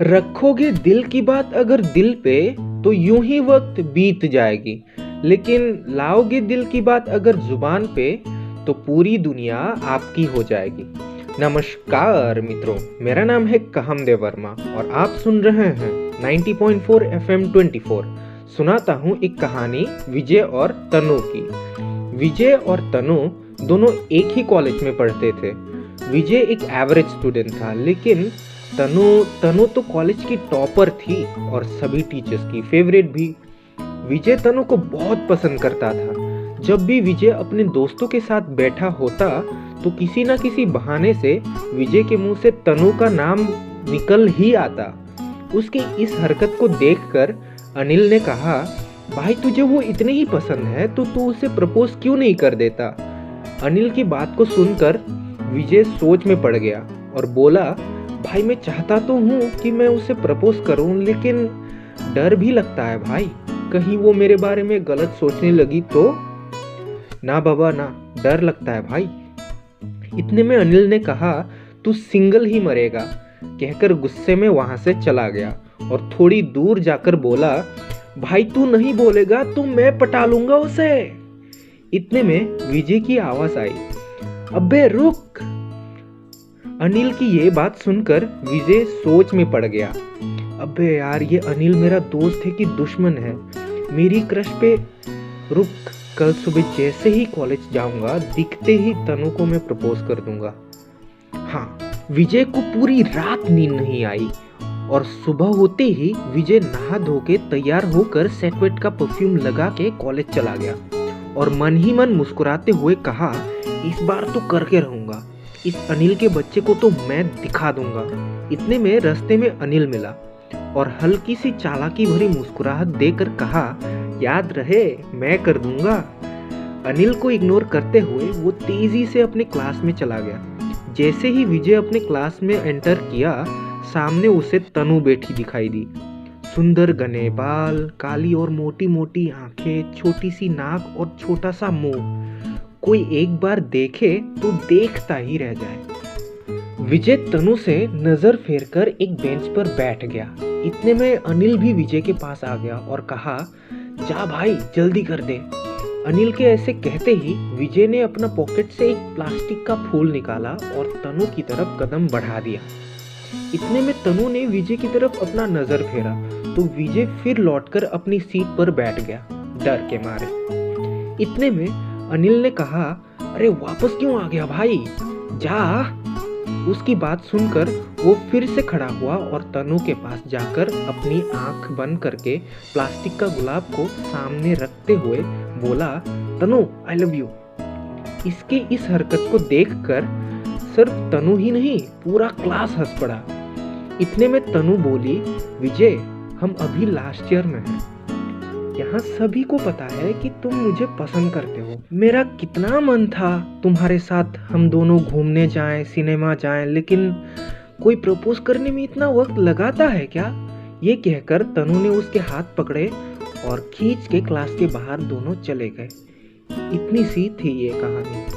रखोगे दिल की बात अगर दिल पे तो यूं ही वक्त बीत जाएगी, लेकिन लाओगे दिल की बात अगर जुबान पे तो पूरी दुनिया आपकी हो जाएगी। नमस्कार मित्रों, मेरा नाम है कहमदेव वर्मा और आप सुन रहे हैं 90.4 FM 24। सुनाता हूँ एक कहानी विजय और तनु की। विजय और तनु दोनों एक ही कॉलेज में पढ़ते थे। विजय एक एवरेज स्टूडेंट था, लेकिन तनु तो कॉलेज की टॉपर थी और सभी टीचर्स की फेवरेट भी। विजय तनु को बहुत पसंद करता था। जब भी विजय अपने दोस्तों के साथ बैठा होता तो किसी न किसी बहाने से विजय के मुंह से तनु का नाम निकल ही आता। उसकी इस हरकत को देखकर अनिल ने कहा, भाई तुझे वो इतने ही पसंद है तो तू उसे प्रपोज क्यों नहीं कर देता। अनिल की बात को सुनकर विजय सोच में पड़ गया और बोला, भाई मैं चाहता तो हूँ कि मैं उसे प्रपोज करूँ, लेकिन डर भी लगता है भाई, कहीं वो मेरे बारे में गलत सोचने लगी तो। ना बाबा ना, डर लगता है भाई। इतने में अनिल ने कहा, तू सिंगल ही मरेगा, कहकर गुस्से में वहां से चला गया और थोड़ी दूर जाकर बोला, भाई तू नहीं बोलेगा तो मैं पटा लूंगा उसे। इतने में विजय की आवाज आई, अबे रुक। अनिल की ये बात सुनकर विजय सोच में पड़ गया। अबे यार, ये अनिल मेरा दोस्त है कि दुश्मन है। मेरी क्रश पे रुक, कल सुबह जैसे ही कॉलेज जाऊंगा दिखते ही तनु को मैं प्रपोज कर दूंगा। हाँ, विजय को पूरी रात नींद नहीं आई और सुबह होते ही विजय नहा धो के तैयार होकर सेट का परफ्यूम लगा के कॉलेज चला गया और मन ही मन मुस्कुराते हुए कहा, इस बार तो करके रहूंगा, इस अनिल के बच्चे को तो मैं दिखा दूंगा। इतने में रास्ते में अनिल मिला और हल्की सी चालाकी भरी मुस्कुराहट देकर कहा, याद रहे मैं कर दूंगा। अनिल को इग्नोर करते हुए वो तेजी से अपने क्लास में चला गया। जैसे ही विजय अपने क्लास में एंटर किया, सामने उसे तनु बैठी दिखाई दी। सुंदर घने बाल, काली और मोटी मोटी आंखें, छोटी सी नाक और छोटा सा मुंह। कोई एक बार देखे तो देखता ही रह जाए। विजय तनु से नजर फेरकर एक बेंच पर बैठ गया। इतने में अनिल भी विजय के पास आ गया और कहा, जा भाई जल्दी कर दे। अनिल के ऐसे कहते ही विजय ने अपना पॉकेट से एक प्लास्टिक का फूल निकाला और तनु की तरफ कदम बढ़ा दिया। इतने में तनु ने विजय की तरफ अपना नजर फेरा तो विजय फिर लौटकर अपनी सीट पर बैठ गया, डर के मारे। इतने में अनिल ने कहा, अरे वापस क्यों आ गया भाई, जा। उसकी बात सुनकर वो फिर से खड़ा हुआ और तनु के पास जाकर अपनी आंख बंद करके प्लास्टिक का गुलाब को सामने रखते हुए बोला, तनु आई लव यू। इसकी इस हरकत को देखकर सिर्फ तनु ही नहीं पूरा क्लास हंस पड़ा। इतने में तनु बोली, विजय हम अभी लास्ट ईयर में हैं, यहाँ सभी को पता है कि तुम मुझे पसंद करते हो। मेरा कितना मन था तुम्हारे साथ हम दोनों घूमने जाएं, सिनेमा जाएं, लेकिन कोई प्रपोज करने में इतना वक्त लगाता है क्या। ये कहकर तनु ने उसके हाथ पकड़े और खींच के क्लास के बाहर दोनों चले गए। इतनी सी थी ये कहानी।